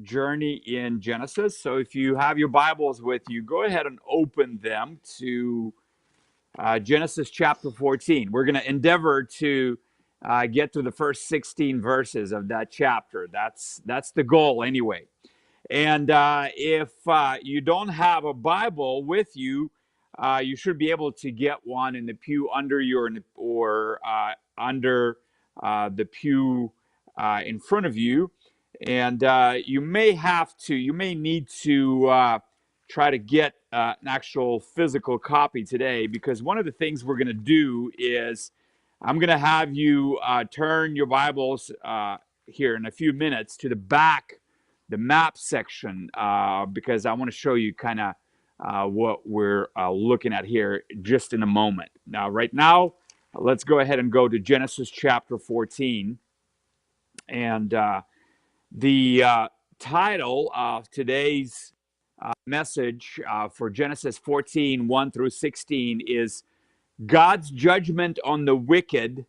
journey in Genesis. So if you have your Bibles with you, go ahead and open them to Genesis chapter 14. We're going to endeavor to get to the first 16 verses of that chapter. That's the goal anyway. And if you don't have a Bible with you, you should be able to get one in the pew under your or under the pew in front of you. And you may need to try to get an actual physical copy today, because one of the things we're going to do is I'm going to have you turn your Bibles here in a few minutes to the back, the map section, because I want to show you kind of what we're looking at here just in a moment. Now, right now, let's go ahead and go to Genesis chapter 14. And the title of today's message for Genesis 14, 1 through 16 is God's judgment on the wicked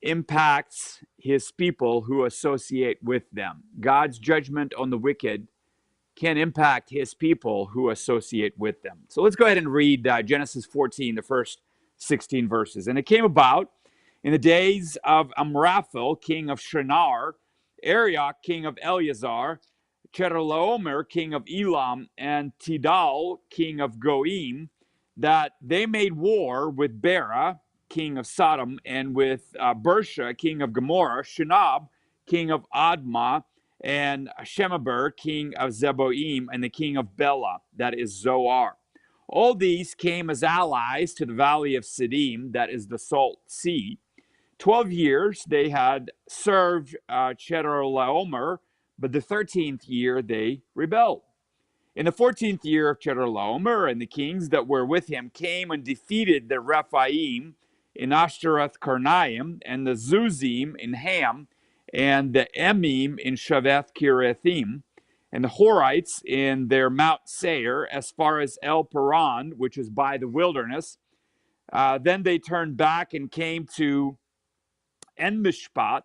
impacts his people who associate with them. God's judgment on the wicked can impact his people who associate with them. So let's go ahead and read Genesis 14, the first 16 verses. And it came about in the days of Amraphel, king of Shinar, Arioch, king of Eleazar, Chedorlaomer, king of Elam, and Tidal, king of Goim, that they made war with Bera, king of Sodom, and with Bersha, king of Gomorrah, Shinab, king of Admah, and Shemeber, king of Zeboim, and the king of Bela, that is Zoar. All these came as allies to the valley of Siddim, that is the Salt Sea. 12 years they had served Chedorlaomer, but the 13th year they rebelled. In the 14th year of Chedorlaomer, and the kings that were with him came and defeated the Rephaim in Ashtaroth Karnaim, and the Zuzim in Ham, and the Emim in Shaveth Kirathim, and the Horites in their Mount Seir, as far as El Paran, which is by the wilderness. Then they turned back and came to En-Mishpat,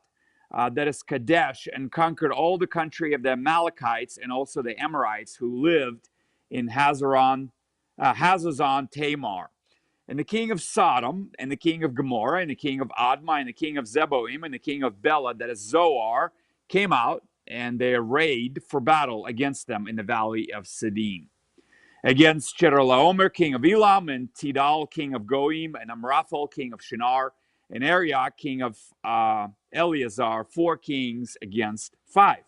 that is Kadesh, and conquered all the country of the Amalekites and also the Amorites who lived in Hazazon Tamar. And the king of Sodom, and the king of Gomorrah, and the king of Admah, and the king of Zeboim, and the king of Bela, that is Zoar, came out, and they arrayed for battle against them in the valley of Siddim. Against Chedorlaomer, king of Elam, and Tidal, king of Goim, and Amraphel, king of Shinar, and Arioch, king of Eleazar, 4 kings against 5.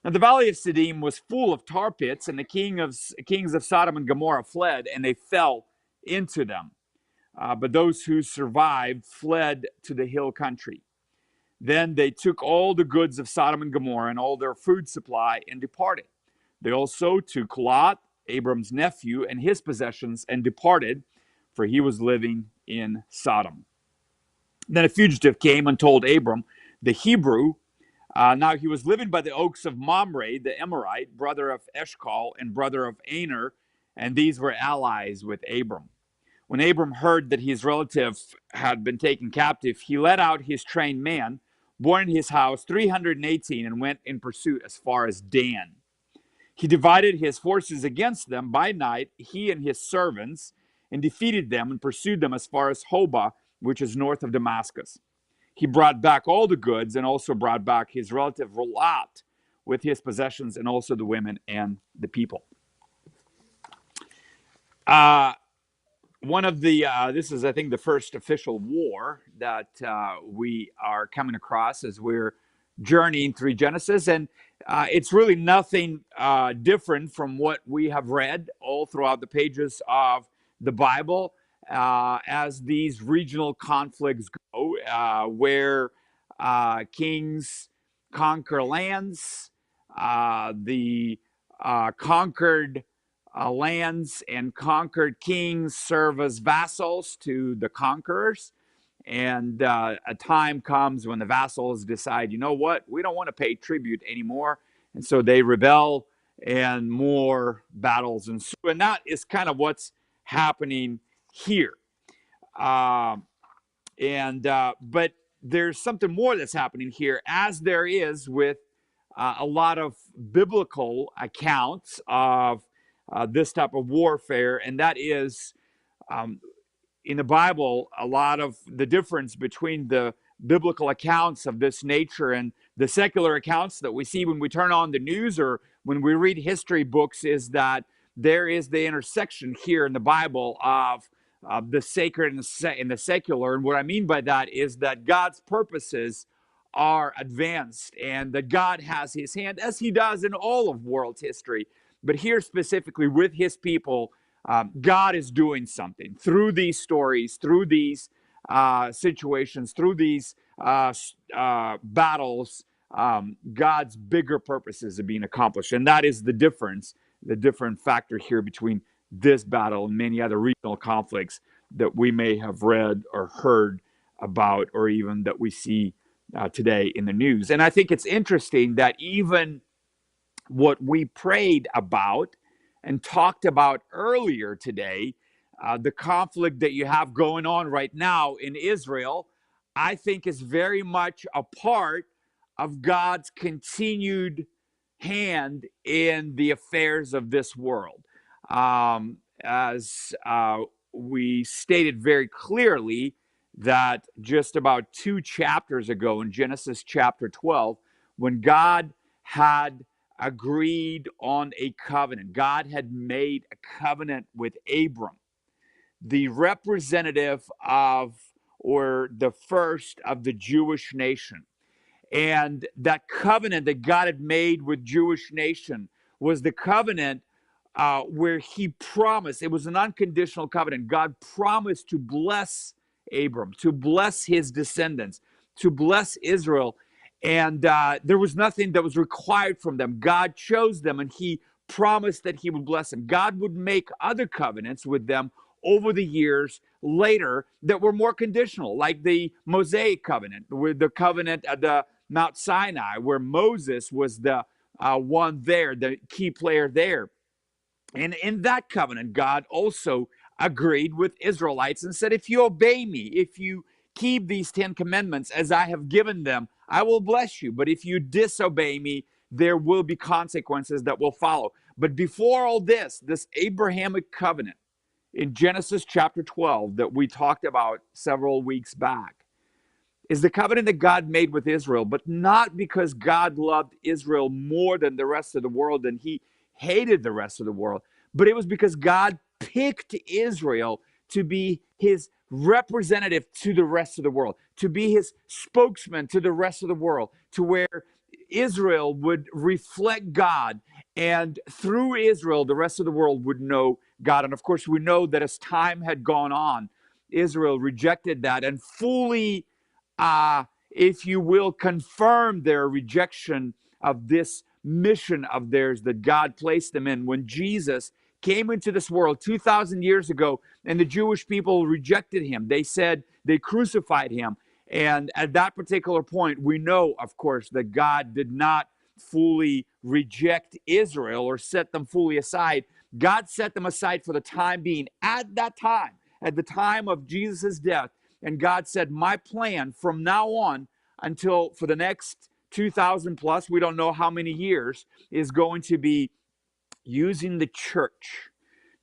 Now the valley of Siddim was full of tar pits, and the kings of Sodom and Gomorrah fled, and they fell into them. But those who survived fled to the hill country. Then they took all the goods of Sodom and Gomorrah and all their food supply and departed. They also took Lot, Abram's nephew, and his possessions and departed, for he was living in Sodom. Then a fugitive came and told Abram, the Hebrew, now he was living by the oaks of Mamre, the Amorite, brother of Eshcol and brother of Aner, and these were allies with Abram. When Abram heard that his relative had been taken captive, he led out his trained men, born in his house 318, and went in pursuit as far as Dan. He divided his forces against them by night, he and his servants, and defeated them and pursued them as far as Hobah, which is north of Damascus. He brought back all the goods and also brought back his relative Lot with his possessions and also the women and the people. One of the, this is, I think, the first official war that we are coming across as we're journeying through Genesis. And it's really nothing different from what we have read all throughout the pages of the Bible as these regional conflicts go, where kings conquer lands, the conquered lands and conquered kings serve as vassals to the conquerors. And a time comes when the vassals decide, you know what, we don't want to pay tribute anymore. And so they rebel and more battles ensue. And that is kind of what's happening here. But there's something more that's happening here, as there is with a lot of biblical accounts of this type of warfare, and that is um, in the Bible, a lot of the difference between the biblical accounts of this nature and the secular accounts that we see when we turn on the news or when we read history books is that there is the intersection here in the Bible of the sacred and the secular. And what I mean by that is that God's purposes are advanced and that God has his hand, as he does in all of world's history. But here specifically with his people, God is doing something through these stories, through these situations, through these battles. God's bigger purposes are being accomplished. And that is the difference, the different factor here between this battle and many other regional conflicts that we may have read or heard about, or even that we see today in the news. And I think it's interesting that even what we prayed about and talked about earlier today, the conflict that you have going on right now in Israel, I think is very much a part of God's continued hand in the affairs of this world. As we stated very clearly that just about 2 chapters ago in Genesis chapter 12, when God had agreed on a covenant. God had made a covenant with Abram, the representative of, or the first of the Jewish nation. And that covenant that God had made with Jewish nation was the covenant where he promised, it was an unconditional covenant. God promised to bless Abram, to bless his descendants, to bless Israel. And there was nothing that was required from them. God chose them and he promised that he would bless them. God would make other covenants with them over the years later that were more conditional, like the Mosaic covenant, with the covenant at the Mount Sinai, where Moses was the one there, the key player there. And in that covenant, God also agreed with Israelites and said, if you obey me, if you keep these 10 commandments as I have given them, I will bless you. But if you disobey me, there will be consequences that will follow. But before all this Abrahamic covenant in Genesis chapter 12 that we talked about several weeks back is the covenant that God made with Israel, but not because God loved Israel more than the rest of the world and he hated the rest of the world, but it was because God picked Israel to be his representative to the rest of the world, to be his spokesman to the rest of the world, to where Israel would reflect God, and through Israel, the rest of the world would know God. And of course, we know that as time had gone on, Israel rejected that and fully if you will, confirm their rejection of this mission of theirs that God placed them in. When Jesus came into this world 2,000 years ago and the Jewish people rejected him, they said they crucified him. And at that particular point, we know, of course, that God did not fully reject Israel or set them fully aside. God set them aside for the time being. At that time, at the time of Jesus' death, and God said, my plan from now on until for the next 2,000 plus, we don't know how many years, is going to be using the church,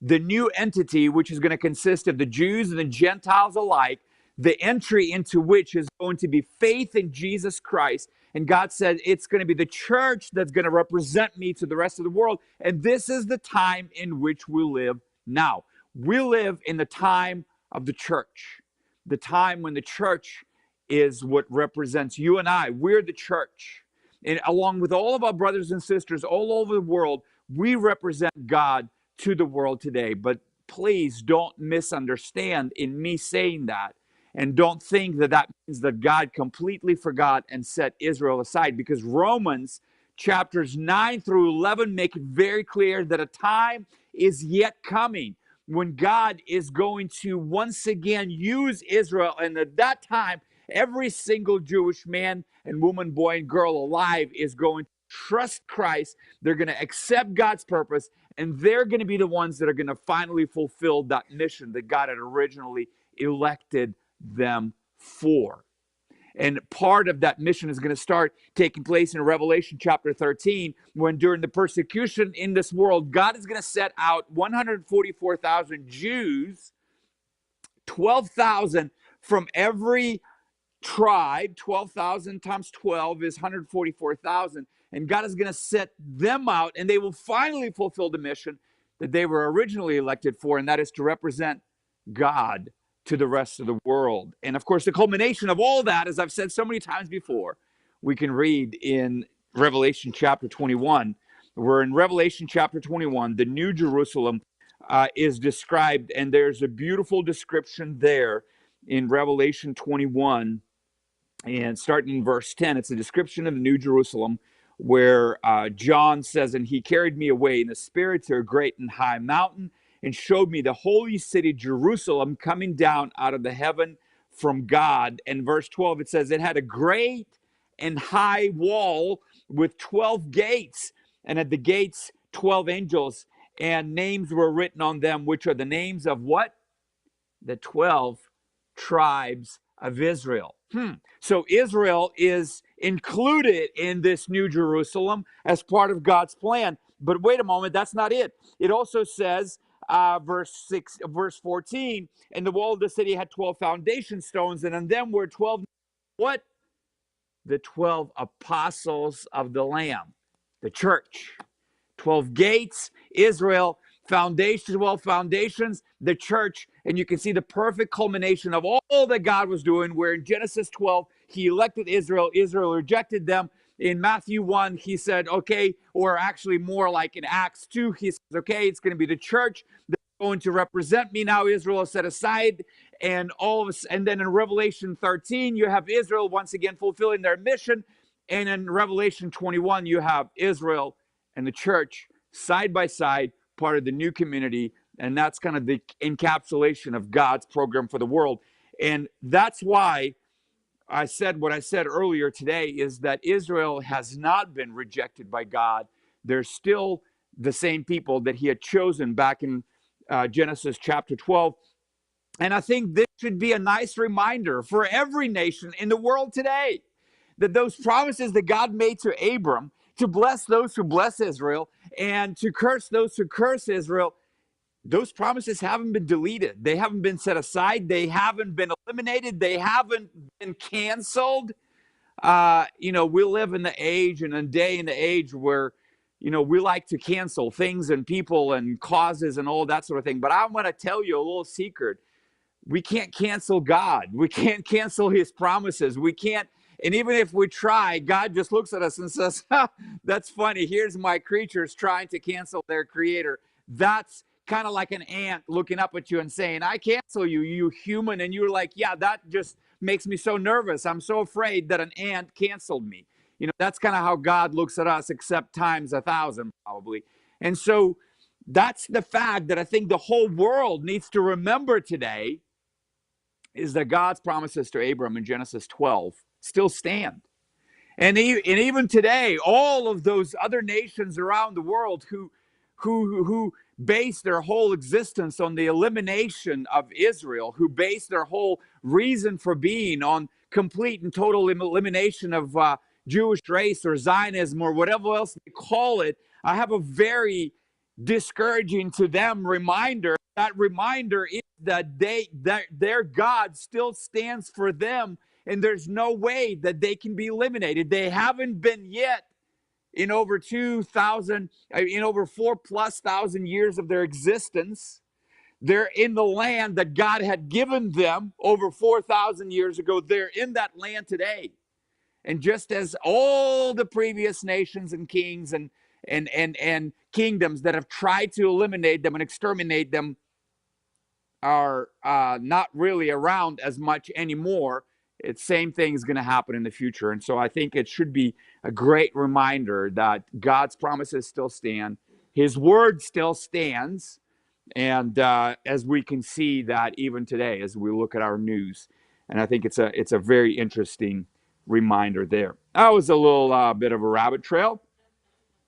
the new entity, which is going to consist of the Jews and the Gentiles alike, the entry into which is going to be faith in Jesus Christ. And God said, it's going to be the church that's going to represent me to the rest of the world. And this is the time in which we live now. We live in the time of the church, the time when the church is what represents you and I. We're the church. And along with all of our brothers and sisters all over the world, we represent God to the world today. But please don't misunderstand in me saying that. And don't think that that means that God completely forgot and set Israel aside, because Romans chapters 9 through 11 make it very clear that a time is yet coming when God is going to once again use Israel. And at that time, every single Jewish man and woman, boy and girl alive is going to trust Christ. They're going to accept God's purpose, and they're going to be the ones that are going to finally fulfill that mission that God had originally elected them for. And part of that mission is going to start taking place in Revelation chapter 13, when during the persecution in this world, God is going to set out 144,000 Jews, 12,000 from every tribe. 12,000 times 12 is 144,000. And God is going to set them out, and they will finally fulfill the mission that they were originally elected for, and that is to represent God to the rest of the world. And of course, the culmination of all that, as I've said so many times before, we can read in Revelation chapter 21. Where in Revelation chapter 21, the New Jerusalem is described, and there's a beautiful description there in Revelation 21. And starting in verse 10, it's a description of the New Jerusalem, where John says, "And he carried me away in the spirit to a great and high mountain, and showed me the holy city Jerusalem coming down out of the heaven from God." And verse 12, it says, "It had a great and high wall with 12 gates, and at the gates 12 angels, and names were written on them, which are the names of" what? The 12 tribes of Israel. So Israel is included in this New Jerusalem as part of God's plan. But wait a moment, that's not it. It also says, verse 14, "And the wall of the city had 12 foundation stones, and on them were 12" what? The 12 apostles of the Lamb, the church. 12 gates, Israel, foundations, 12 foundations, the church. And you can see the perfect culmination of all that God was doing, where in Genesis 12, he elected Israel. Israel rejected them. In Matthew 1, he said, okay, or actually more like in Acts 2, he says, okay, it's going to be the church that's going to represent me now. Israel is set aside. And then in Revelation 13, you have Israel once again fulfilling their mission. And in Revelation 21, you have Israel and the church side by side, part of the new community. And that's kind of the encapsulation of God's program for the world. And that's why I said what I said earlier today, is that Israel has not been rejected by God. They're still the same people that he had chosen back in Genesis chapter 12. And I think this should be a nice reminder for every nation in the world today, that those promises that God made to Abram, to bless those who bless Israel and to curse those who curse Israel, those promises haven't been deleted. They haven't been set aside. They haven't been eliminated. They haven't been canceled. We live in the age and a day in the age where, we like to cancel things and people and causes and all that sort of thing. But I'm going to tell you a little secret. We can't cancel God. We can't cancel his promises. We can't. And even if we try, God just looks at us and says, that's funny. Here's my creatures trying to cancel their creator. That's kind of like an ant looking up at you and saying, I cancel you, you human. And you're like, yeah, that just makes me so nervous. I'm so afraid that an ant canceled me. That's kind of how God looks at us, except times 1,000 probably. And so that's the fact that I think the whole world needs to remember today, is that God's promises to Abram in Genesis 12 still stand. And even today, all of those other nations around the world who base their whole existence on the elimination of Israel, who base their whole reason for being on complete and total elimination of Jewish race or Zionism or whatever else they call it, I have a very discouraging to them reminder. That reminder is that their God still stands for them, and there's no way that they can be eliminated. They haven't been yet in over 2,000, in over 4,000+ years of their existence. They're in the land that God had given them over 4,000 years ago. They're in that land today. And just as all the previous nations and kings and kingdoms that have tried to eliminate them and exterminate them are not really around as much anymore, the same thing is going to happen in the future. And so I think it should be a great reminder that God's promises still stand. His word still stands. And as we can see that even today, as we look at our news, and I think it's a very interesting reminder there. That was a little bit of a rabbit trail.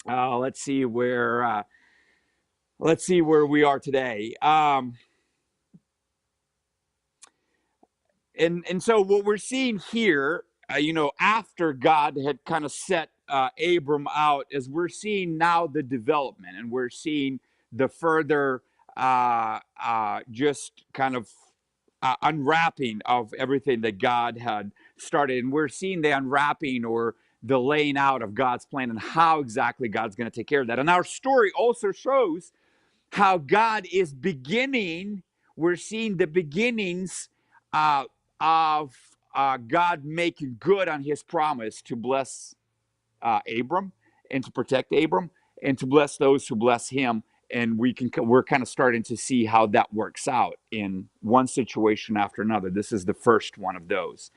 Let's see where we are today. And so what we're seeing here after God had kind of set Abram out, as we're seeing now the development, and we're seeing the further just kind of unwrapping of everything that God had started. And we're seeing the unwrapping or the laying out of God's plan and how exactly God's going to take care of that. And our story also shows how God is beginning, we're seeing the beginnings of God making good on his promise to bless Abram and to protect Abram and to bless those who bless him. And we're kind of starting to see how that works out in one situation after another. This is the first one of those.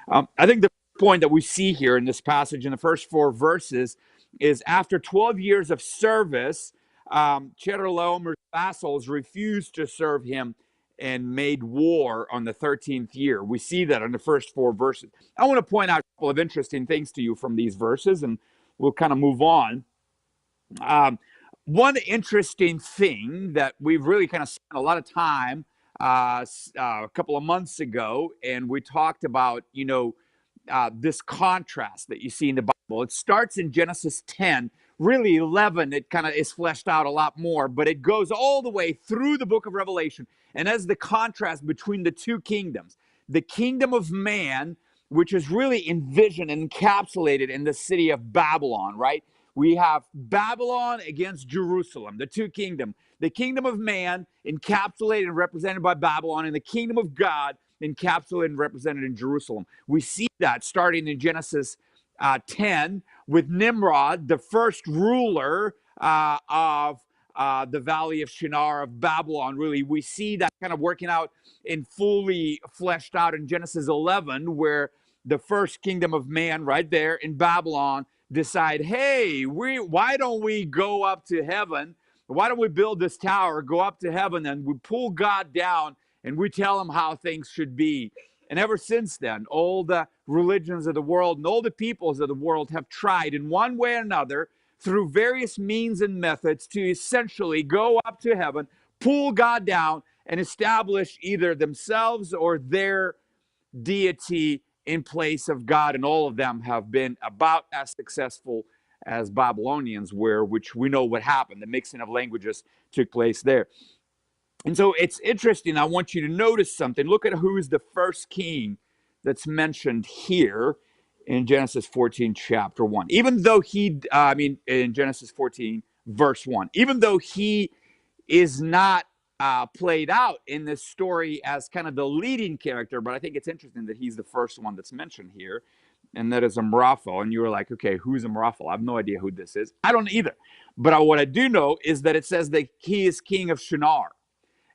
I think the point that we see here in this passage in the first 4 verses is after 12 years of service, Chedorlaomer's vassals refused to serve him and made war on the 13th year. We see that in the first 4 verses. I want to point out a couple of interesting things to you from these verses, and we'll kind of move on. One interesting thing that we've really kind of spent a lot of time a couple of months ago, and we talked about, this contrast that you see in the Bible. It starts in Genesis 10, really 11, it kind of is fleshed out a lot more, but it goes all the way through the book of Revelation. And as the contrast between the two kingdoms, the kingdom of man, which is really envisioned and encapsulated in the city of Babylon, right? We have Babylon against Jerusalem, the two kingdoms. The kingdom of man encapsulated and represented by Babylon, and the kingdom of God encapsulated and represented in Jerusalem. We see that starting in Genesis 10 with Nimrod, the first ruler of the valley of Shinar of Babylon. Really, we see that kind of working out and fully fleshed out in Genesis 11, where the first kingdom of man right there in Babylon decide, hey, why don't we go up to heaven? Why don't we build this tower, go up to heaven, and we pull God down and we tell him how things should be. And ever since then, all the religions of the world and all the peoples of the world have tried in one way or another through various means and methods to essentially go up to heaven, pull God down, and establish either themselves or their deity in place of God. And all of them have been about as successful as Babylonians were, which we know what happened. The mixing of languages took place there. And so it's interesting. I want you to notice something. Look at who is the first king that's mentioned here in Genesis 14, chapter 1. Even though in Genesis 14, verse 1, even though he is not played out in this story as kind of the leading character, but I think it's interesting that he's the first one that's mentioned here, and that is Amraphel. And you were like, okay, who's Amraphel? I have no idea who this is. I don't either. But what I do know is that it says that he is king of Shinar.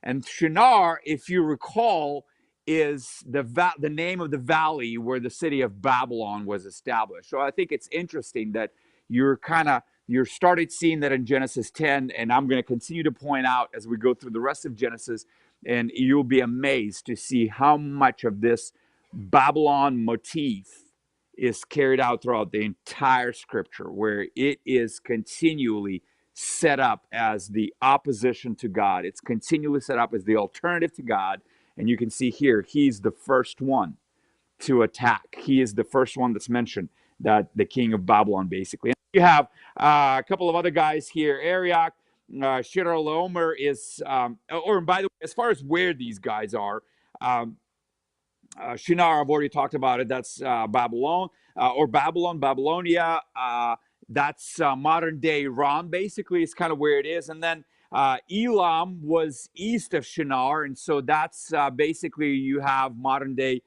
And Shinar, if you recall, is the name of the valley where the city of Babylon was established. So I think it's interesting that you're started seeing that in Genesis 10, and I'm going to continue to point out as we go through the rest of Genesis, and you'll be amazed to see how much of this Babylon motif is carried out throughout the entire scripture, where it is continually set up as the opposition to God. It's continually set up as the alternative to God. And you can see here, he's the first one to attack. He is the first one that's mentioned, that the king of Babylon, basically. And you have a couple of other guys here. Arioch, Chedorlaomer is, or by the way, as far as where these guys are, Shinar, I've already talked about it. That's Babylon, Babylonia. That's modern day Iran, basically, is kind of where it is. And then Elam was east of Shinar. And so that's basically you have modern day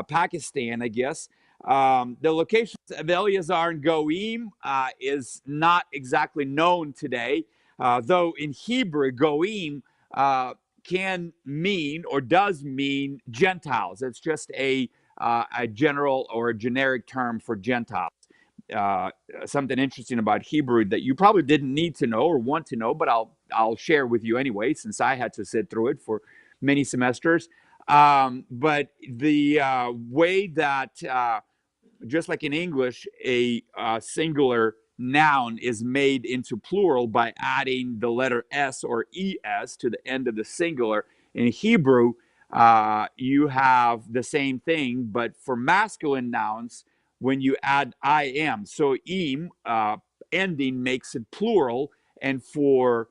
Pakistan, I guess. The locations of Eleazar and Goim is not exactly known today, though in Hebrew, Goim can mean or does mean Gentiles. It's just a general or a generic term for Gentiles. Something interesting about Hebrew that you probably didn't need to know or want to know, but I'll share with you anyway, since I had to sit through it for many semesters. But the way that, just like in English, a singular noun is made into plural by adding the letter S or ES to the end of the singular. In Hebrew, you have the same thing, but for masculine nouns, when you add I am. So im, ending, makes it plural. And for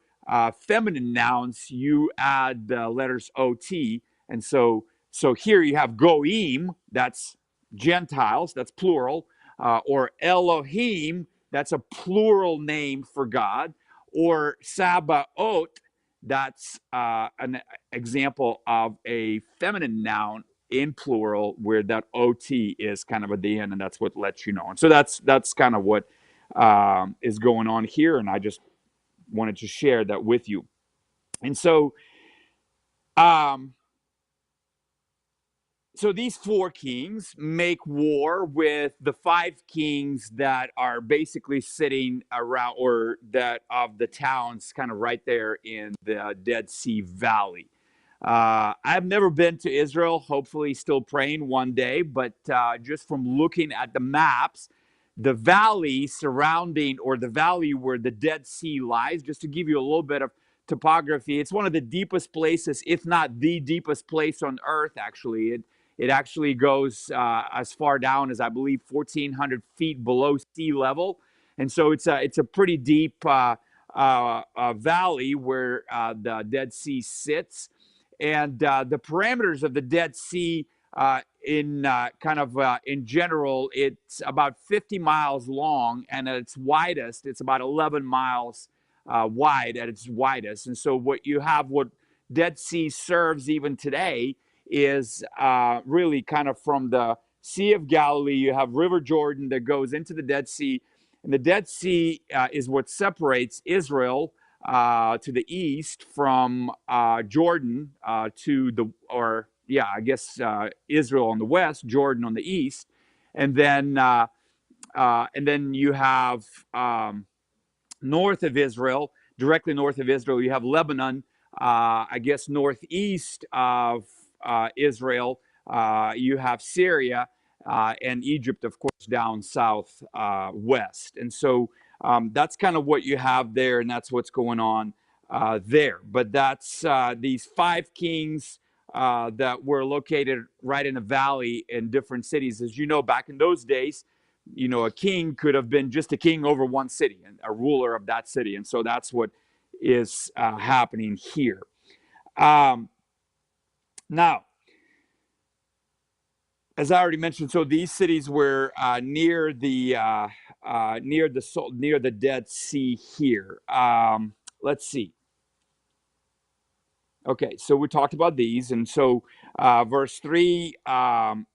feminine nouns, you add the letters ot. And so here you have goim, that's Gentiles, that's plural, or Elohim, that's a plural name for God, or Sabaoth, that's an example of a feminine noun in plural where that ot is kind of at the end, and that's what lets you know. And so that's kind of what is going on here, and I just wanted to share that with you. And so so these four kings make war with the five kings that are basically sitting around, or that of the towns kind of right there in the Dead Sea Valley. I've never been to Israel, hopefully still praying one day, but just from looking at the maps, the valley surrounding, or the valley where the Dead Sea lies, just to give you a little bit of topography, it's one of the deepest places, if not the deepest place on earth, actually. It actually goes as far down as, I believe, 1,400 feet below sea level. And so it's a pretty deep valley where the Dead Sea sits. And the parameters of the Dead Sea in general, it's about 50 miles long, and at its widest, it's about 11 miles wide at its widest. And so what Dead Sea serves even today is really kind of from the Sea of Galilee. You have River Jordan that goes into the Dead Sea, and the Dead Sea is what separates Israel to the east from Jordan Israel on the west, Jordan on the east, and then you have north of Israel, directly north of Israel, you have Lebanon. Northeast of Israel, you have Syria, and Egypt, of course, down south west. And so that's kind of what you have there, and that's what's going on there. But that's these five kings that were located right in a valley in different cities. As you know, back in those days, a king could have been just a king over one city and a ruler of that city. And so that's what is happening here. Now, as I already mentioned, so these cities were near the Dead Sea here. Let's see. Okay, so we talked about these, and so verse 3,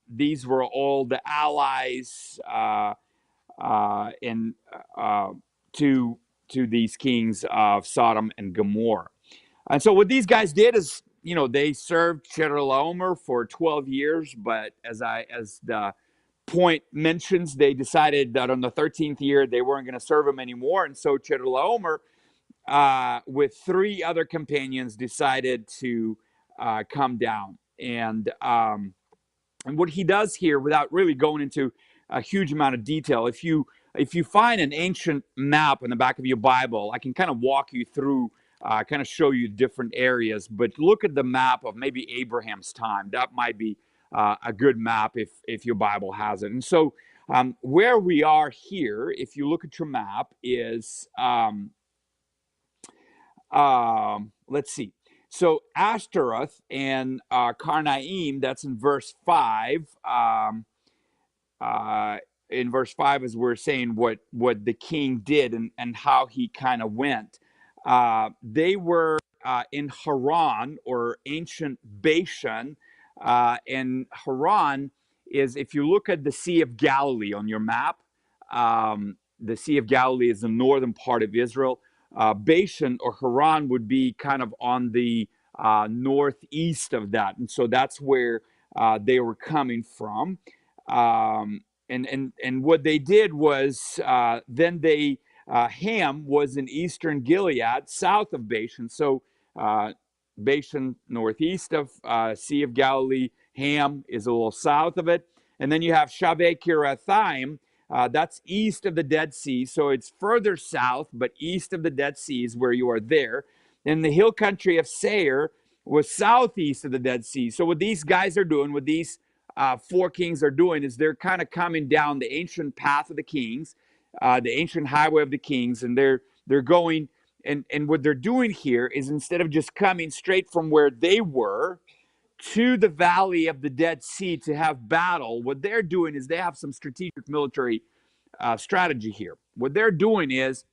these were all the allies to these kings of Sodom and Gomorrah. And so what these guys did is, they served Chedorlaomer for 12 years, but as the point mentions, they decided that on the 13th year they weren't going to serve him anymore, and so Chedorlaomer, with three other companions, decided to come down. And what he does here, without really going into a huge amount of detail, if you find an ancient map in the back of your Bible, I can kind of walk you through, kind of show you different areas. But look at the map of maybe Abraham's time. That might be a good map if your Bible has it. And so where we are here, if you look at your map, is let's see. So Ashtaroth and Karnaim, that's in verse 5. In verse 5, as we're saying what the king did and how he kind of went. They were in Haran, or ancient Bashan. And Haran is, if you look at the Sea of Galilee on your map, the Sea of Galilee is the northern part of Israel. Bashan, or Haran, would be kind of on the northeast of that. And so that's where they were coming from. And what they did was then they Ham was in eastern Gilead, south of Bashan. So Bashan, northeast of Sea of Galilee. Ham is a little south of it. And then you have Shaveh Kirathaim. That's east of the Dead Sea. So it's further south, but east of the Dead Sea is where you are there. And the hill country of Seir was southeast of the Dead Sea. So what these guys are doing, what these four kings are doing is they're kind of coming down the ancient path of the kings, the ancient highway of the kings, and they're going. And what they're doing here is instead of just coming straight from where they were to the valley of the Dead Sea to have battle, what they're doing is they have some strategic military strategy here. What they're doing is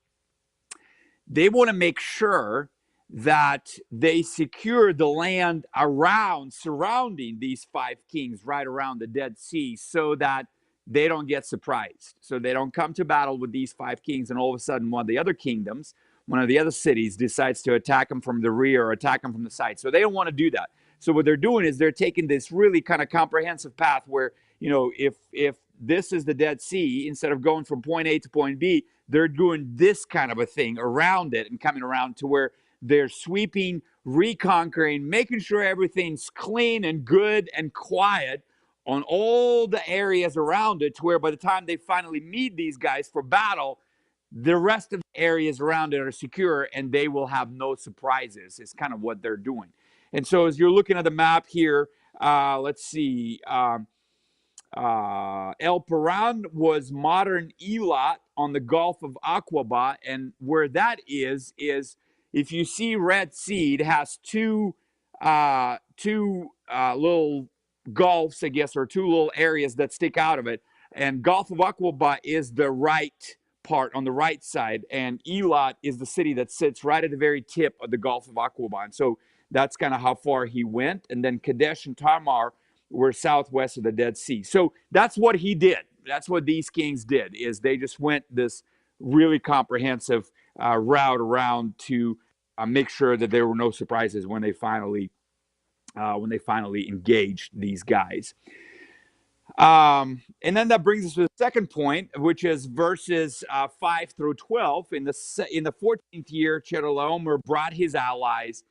they want to make sure that they secure the land around, surrounding these five kings, right around the Dead Sea, so that they don't get surprised. So they don't come to battle with these five kings, and all of a sudden, one of the other kingdoms, one of the other cities, decides to attack them from the rear or attack them from the side. So they don't want to do that. So what they're doing is they're taking this really kind of comprehensive path where, if this is the Dead Sea, instead of going from point A to point B, they're doing this kind of a thing around it and coming around to where they're sweeping, reconquering, making sure everything's clean and good and quiet on all the areas around it, to where by the time they finally meet these guys for battle, the rest of the areas around it are secure and they will have no surprises. Is kind of what they're doing. And so as you're looking at the map here, let's see. El Paran was modern Eilat on the Gulf of Aqaba, and where that is if you see Red Sea, it has two little gulfs, I guess, or two little areas that stick out of it. And Gulf of Aqaba is the right part on the right side, and Eilat is the city that sits right at the very tip of the Gulf of Aqaba. And so that's kind of how far he went. And then Kadesh and Tamar were southwest of the Dead Sea. So that's what he did. That's what these kings did, is they just went this really comprehensive route around to make sure that there were no surprises when they finally engaged these guys. And then that brings us to the second point, which is verses 5 through 12. In the 14th year, Chedorlaomer brought his allies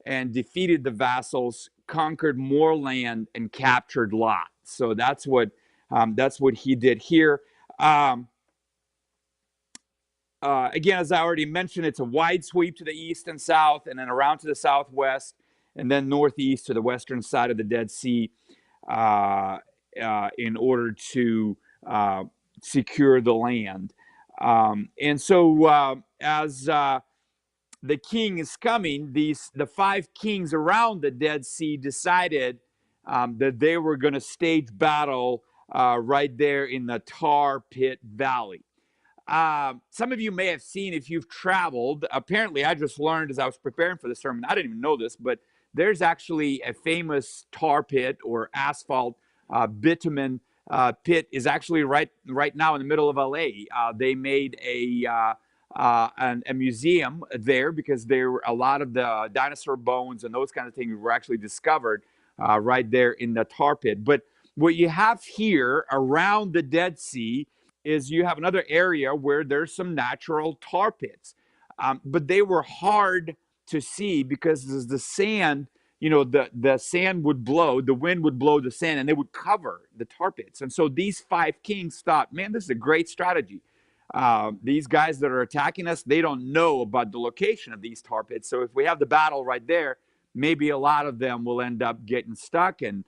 and defeated the vassals, conquered more land, and captured Lot. So that's what he did here. Again, as I already mentioned, it's a wide sweep to the east and south, and then around to the southwest, and then northeast to the western side of the Dead Sea, in order to secure the land. And so as the king is coming, the five kings around the Dead Sea decided that they were going to stage battle right there in the Tar Pit Valley. Some of you may have seen, if you've traveled, apparently I just learned as I was preparing for the sermon, I didn't even know this, but there's actually a famous tar pit or asphalt bitumen pit is actually right now in the middle of LA. They made a museum there because there were a lot of the dinosaur bones and those kind of things were actually discovered right there in the tar pit. But what you have here around the Dead Sea is you have another area where there's some natural tar pits. But they were hard to see because the sand, the sand would blow, the wind would blow the sand, and they would cover the tar pits. And so these five kings thought, man, this is a great strategy. These guys that are attacking us, they don't know about the location of these tar pits. So if we have the battle right there, maybe a lot of them will end up getting stuck and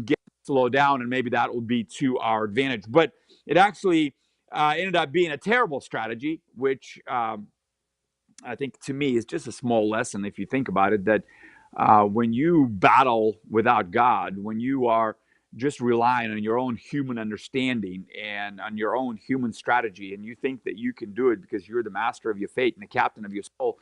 get slowed down, and maybe that will be to our advantage. But it actually ended up being a terrible strategy, which I think to me is just a small lesson if you think about it, that when you battle without God, when you are just relying on your own human understanding and on your own human strategy, and you think that you can do it because you're the master of your fate and the captain of your soul,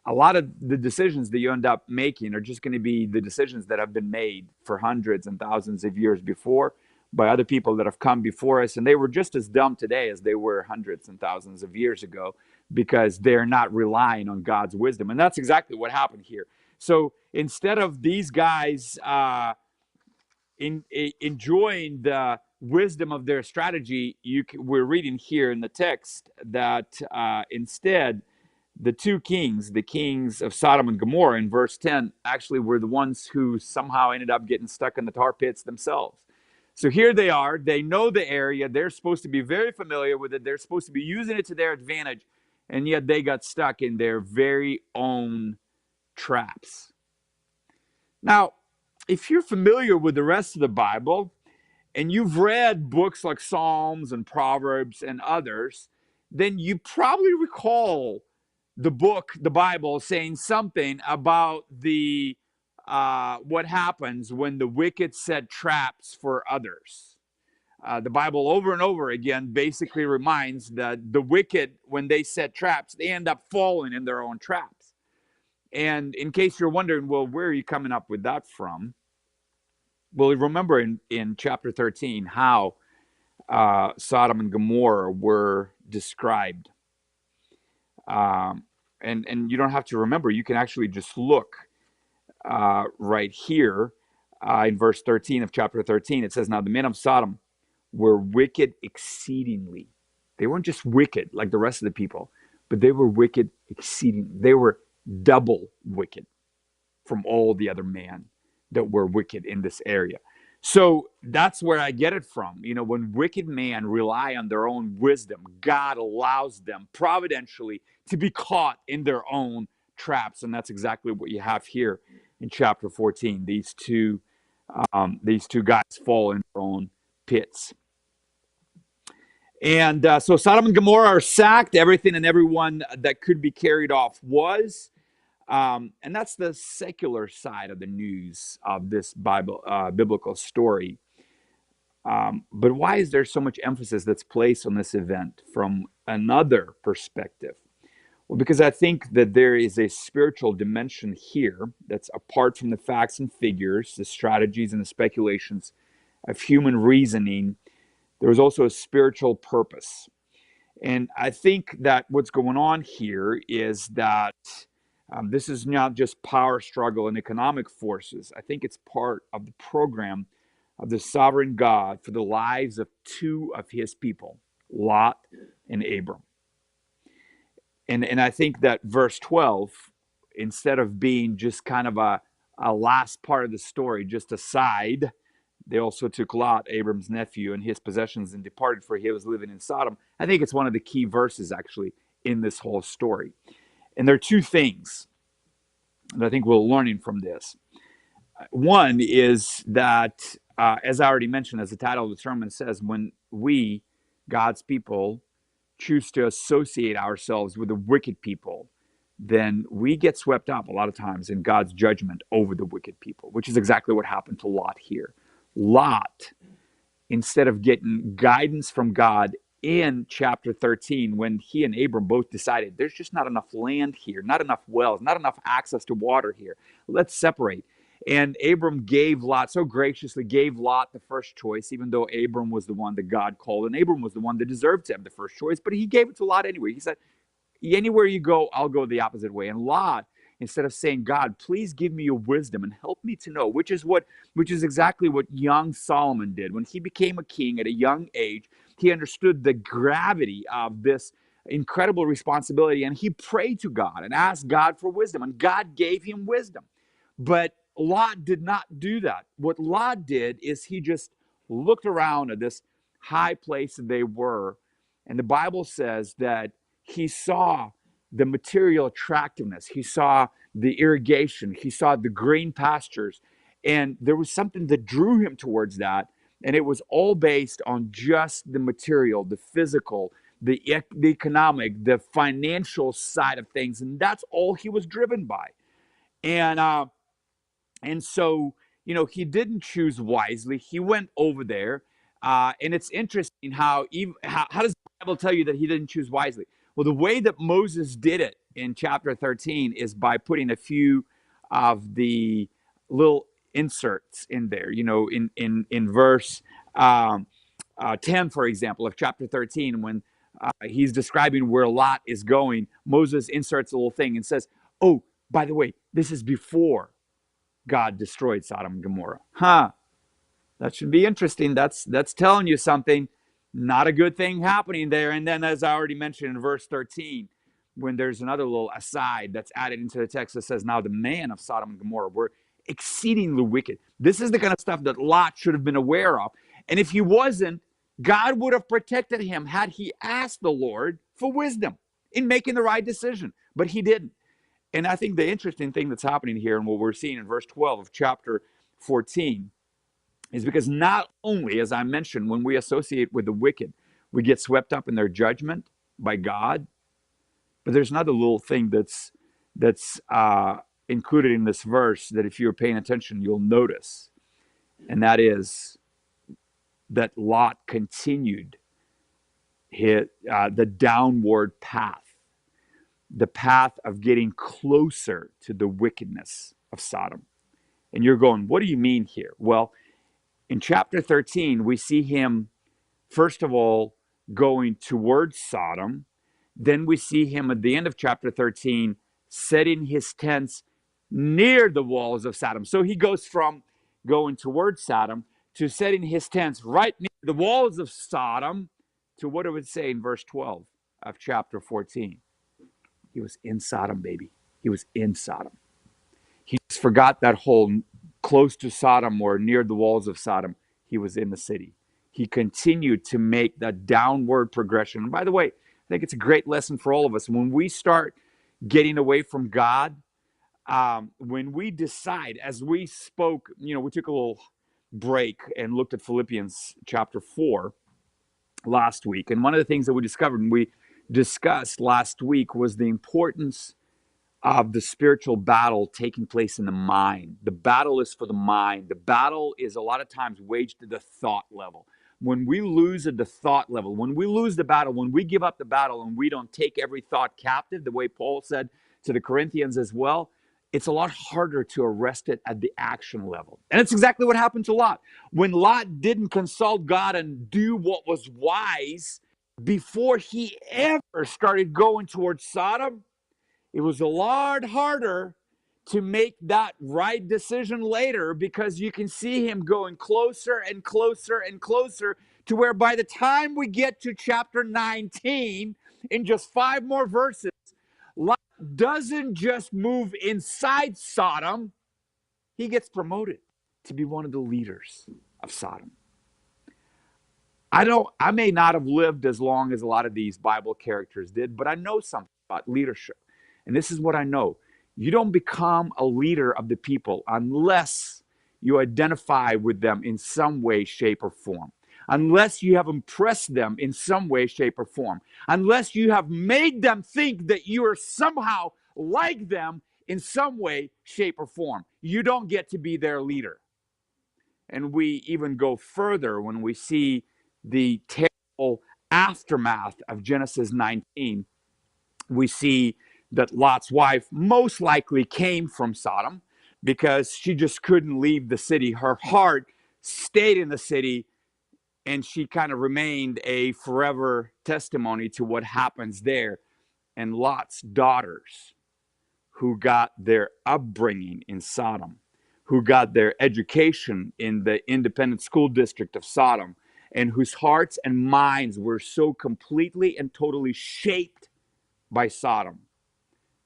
a lot of the decisions that you end up making are just going to be the decisions that have been made for hundreds and thousands of years before by other people that have come before us. And they were just as dumb today as they were hundreds and thousands of years ago, because they're not relying on God's wisdom. And that's exactly what happened here. So instead of these guys enjoying the wisdom of their strategy, we're reading here in the text that instead the two kings, the kings of Sodom and Gomorrah in verse 10, actually were the ones who somehow ended up getting stuck in the tar pits themselves. So here they are. They know the area. They're supposed to be very familiar with it. They're supposed to be using it to their advantage. And yet they got stuck in their very own traps. Now, if you're familiar with the rest of the Bible, and you've read books like Psalms and Proverbs and others, then you probably recall the Bible, saying something about the what happens when the wicked set traps for others. The Bible over and over again basically reminds that the wicked, when they set traps, they end up falling in their own traps. And in case you're wondering, well, where are you coming up with that from? Well, remember in chapter 13 how Sodom and Gomorrah were described. And you don't have to remember. You can actually just look right here in verse 13 of chapter 13. It says, now the men of Sodom were wicked exceedingly. They weren't just wicked like the rest of the people, but they were wicked exceedingly. They were double wicked from all the other men that were wicked in this area. So that's where I get it from. You know, when wicked men rely on their own wisdom, God allows them providentially to be caught in their own traps. And that's exactly what you have here in chapter 14. These two guys fall in their own pits. And so Sodom and Gomorrah are sacked. Everything and everyone that could be carried off was. And that's the secular side of the news of this biblical story. But why is there so much emphasis that's placed on this event from another perspective? Well, because I think that there is a spiritual dimension here that's apart from the facts and figures, the strategies and the speculations of human reasoning. There is also a spiritual purpose. And I think that what's going on here is that this is not just power struggle and economic forces. I think it's part of the program of the sovereign God for the lives of two of his people, Lot and Abram. And I think that verse 12, instead of being just kind of a last part of the story, just a side, they also took Lot, Abram's nephew, and his possessions and departed, for he was living in Sodom. I think it's one of the key verses, actually, in this whole story. And there are two things that I think we're learning from this. One is that, as I already mentioned, as the title of the sermon says, when we, God's people, choose to associate ourselves with the wicked people, then we get swept up a lot of times in God's judgment over the wicked people, which is exactly what happened to Lot here. Lot, instead of getting guidance from God in chapter 13, when he and Abram both decided there's just not enough land here, not enough wells, not enough access to water here. Let's separate. And Abram so graciously gave Lot the first choice, even though Abram was the one that God called, and Abram was the one that deserved to have the first choice, but he gave it to Lot anyway. He said, anywhere you go, I'll go the opposite way. And Lot, instead of saying, God, please give me your wisdom and help me to know, which is exactly what young Solomon did. When he became a king at a young age, he understood the gravity of this incredible responsibility, and he prayed to God and asked God for wisdom, and God gave him wisdom. But Lot did not do that. What Lot did is he just looked around at this high place that they were, and the Bible says that he saw the material attractiveness. He saw the irrigation. He saw the green pastures. And there was something that drew him towards that. And it was all based on just the material, the physical, the economic, the financial side of things. And that's all he was driven by. And so, he didn't choose wisely. He went over there. And it's interesting how does the Bible tell you that he didn't choose wisely? Well, the way that Moses did it in chapter 13 is by putting a few of the little inserts in there. In verse 10, for example, of chapter 13, when he's describing where Lot is going, Moses inserts a little thing and says, oh, by the way, this is before God destroyed Sodom and Gomorrah. That should be interesting. That's telling you something. Not a good thing happening there. And then, as I already mentioned in verse 13, when there's another little aside that's added into the text that says, now the man of Sodom and Gomorrah were exceedingly wicked. This is the kind of stuff that Lot should have been aware of. And if he wasn't, God would have protected him had he asked the Lord for wisdom in making the right decision. But he didn't. And I think the interesting thing that's happening here and what we're seeing in verse 12 of chapter 14 is because not only, as I mentioned, when we associate with the wicked, we get swept up in their judgment by God, but there's another little thing that's included in this verse that if you're paying attention, you'll notice, and that is that Lot continued the downward path, the path of getting closer to the wickedness of Sodom. And you're going, what do you mean here? Well, in chapter 13, we see him, first of all, going towards Sodom. Then we see him at the end of chapter 13 setting his tents near the walls of Sodom. So he goes from going towards Sodom to setting his tents right near the walls of Sodom to what it would say in verse 12 of chapter 14. He was in Sodom, baby. He was in Sodom. He just forgot that whole close to Sodom or near the walls of Sodom. He was in the city. He continued to make that downward progression. And by the way, I think it's a great lesson for all of us. When we start getting away from God, when we decide, as we spoke, we took a little break and looked at Philippians chapter 4 last week. And one of the things that we discovered and we discussed last week was the importance of the spiritual battle taking place in the mind. The battle is for the mind. The battle is a lot of times waged at the thought level. When we lose at the thought level, when we lose the battle, when we give up the battle and we don't take every thought captive, the way Paul said to the Corinthians as well, it's a lot harder to arrest it at the action level. And it's exactly what happened to Lot. When Lot didn't consult God and do what was wise before he ever started going towards Sodom, it was a lot harder to make that right decision later, because you can see him going closer and closer and closer to where by the time we get to chapter 19, in just 5 more verses, Lot doesn't just move inside Sodom, he gets promoted to be one of the leaders of Sodom. I may not have lived as long as a lot of these Bible characters did, but I know something about leadership. And this is what I know. You don't become a leader of the people unless you identify with them in some way, shape, or form. Unless you have impressed them in some way, shape, or form. Unless you have made them think that you are somehow like them in some way, shape, or form. You don't get to be their leader. And we even go further when we see the terrible aftermath of Genesis 19. We see that Lot's wife most likely came from Sodom because she just couldn't leave the city. Her heart stayed in the city, and she kind of remained a forever testimony to what happens there. And Lot's daughters, who got their upbringing in Sodom, who got their education in the independent school district of Sodom, and whose hearts and minds were so completely and totally shaped by Sodom,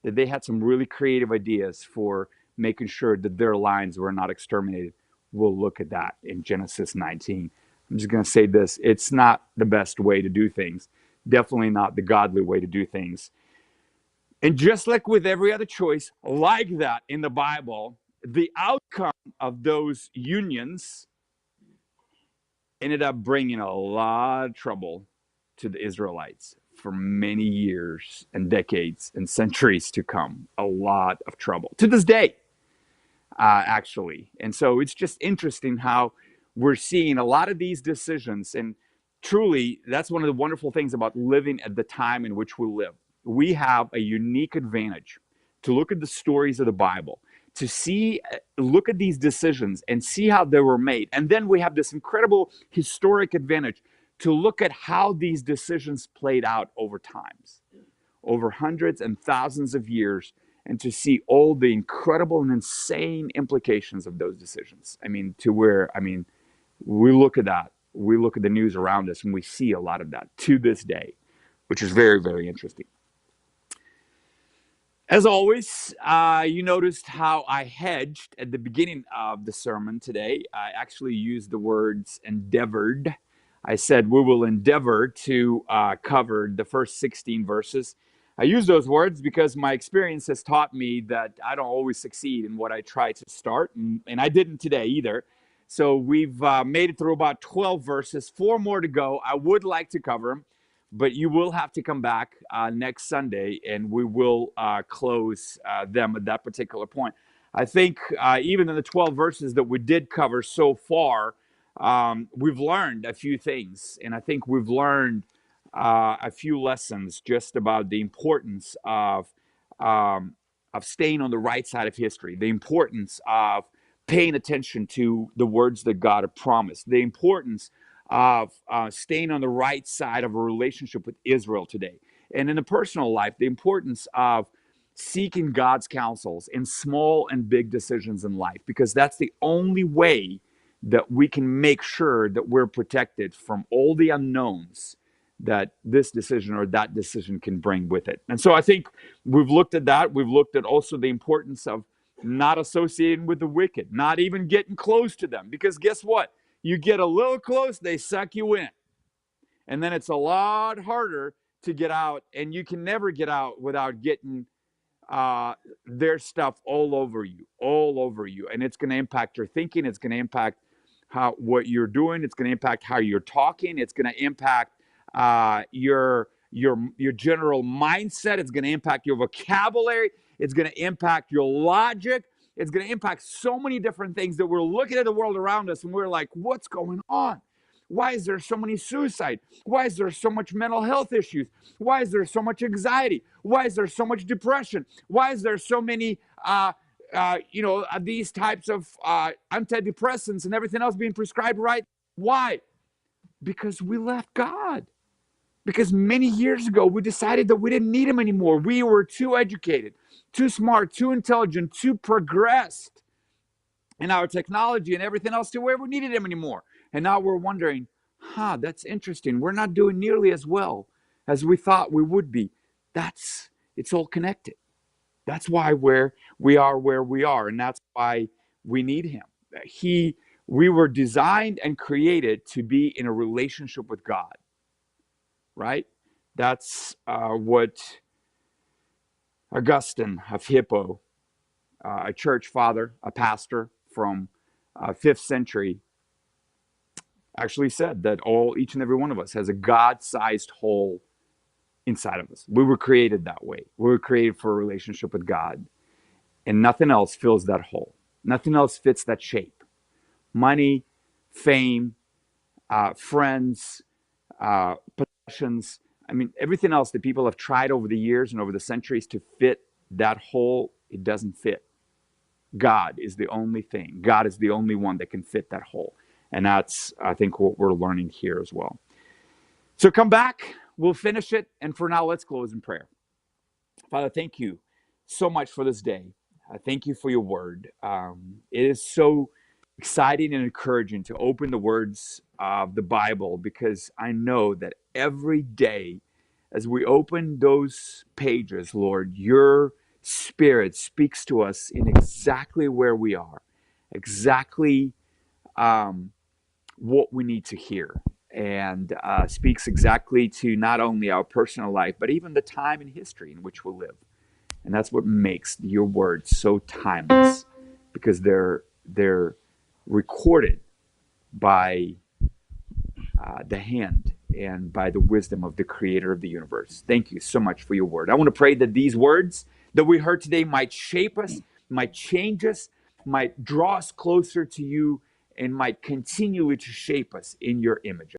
that they had some really creative ideas for making sure that their lines were not exterminated. We'll look at that in Genesis 19. I'm just going to say this. It's not the best way to do things. Definitely not the godly way to do things. And just like with every other choice like that in the Bible, the outcome of those unions ended up bringing a lot of trouble to the Israelites for many years and decades and centuries to come. A lot of trouble to this day, actually. And so it's just interesting how we're seeing a lot of these decisions. And truly, that's one of the wonderful things about living at the time in which we live. We have a unique advantage to look at the stories of the Bible, to look at these decisions and see how they were made. And then we have this incredible historic advantage to look at how these decisions played out over times, over hundreds and thousands of years, and to see all the incredible and insane implications of those decisions. We look at that. We look at the news around us and we see a lot of that to this day, which is very, very interesting. As always, you noticed how I hedged at the beginning of the sermon today. I actually used the words endeavored. I said we will endeavor to cover the first 16 verses. I use those words because my experience has taught me that I don't always succeed in what I try to start, and I didn't today either. So we've made it through about 12 verses, 4 more to go. I would like to cover them, but you will have to come back next Sunday, and we will close them at that particular point. I think even in the 12 verses that we did cover so far, we've learned a few things, and I think we've learned a few lessons just about the importance of staying on the right side of history, the importance of paying attention to the words that God had promised, the importance of staying on the right side of a relationship with Israel today. And in the personal life, the importance of seeking God's counsels in small and big decisions in life, because that's the only way that we can make sure that we're protected from all the unknowns that this decision or that decision can bring with it. And so I think we've looked at that. We've looked at also the importance of not associating with the wicked, not even getting close to them, because guess what? You get a little close, they suck you in. And then it's a lot harder to get out, and you can never get out without getting their stuff all over you. And it's going to impact your thinking. It's going to impact what you're doing. It's going to impact how you're talking. It's going to impact your general mindset. It's going to impact your vocabulary. It's going to impact your logic. It's going to impact so many different things that we're looking at the world around us and we're like, what's going on? Why is there so many suicide? Why is there so much mental health issues? Why is there so much anxiety? Why is there so much depression? Why is there so many, these types of antidepressants and everything else being prescribed, right? Why? Because we left God. Because many years ago, we decided that we didn't need him anymore. We were too educated, too smart, too intelligent, too progressed in our technology and everything else to where we needed him anymore. And now we're wondering, that's interesting. We're not doing nearly as well as we thought we would be. It's all connected. That's why we are where we are. And that's why we need him. We were designed and created to be in a relationship with God, right? That's what Augustine of Hippo, a church father, a pastor from 5th century, actually said, that each and every one of us has a God-sized hole inside of us. We were created that way. We were created for a relationship with God, and nothing else fills that hole. Nothing else fits that shape. Money, fame, friends, possessions. I mean, everything else that people have tried over the years and over the centuries to fit that hole, it doesn't fit. God is the only thing. God is the only one that can fit that hole. And that's, I think, what we're learning here as well. So come back. We'll finish it. And for now, let's close in prayer. Father, thank you so much for this day. I thank you for your word. It is so exciting and encouraging to open the words of the Bible, because I know that every day as we open those pages, Lord, your Spirit speaks to us in exactly where we are, exactly what we need to hear, and speaks exactly to not only our personal life, but even the time in history in which we live. And that's what makes your words so timeless, because they're recorded by the hand and by the wisdom of the creator of the universe. Thank you so much for your word. I want to pray that these words that we heard today might shape us, might change us, might draw us closer to you, and might continue to shape us in your image.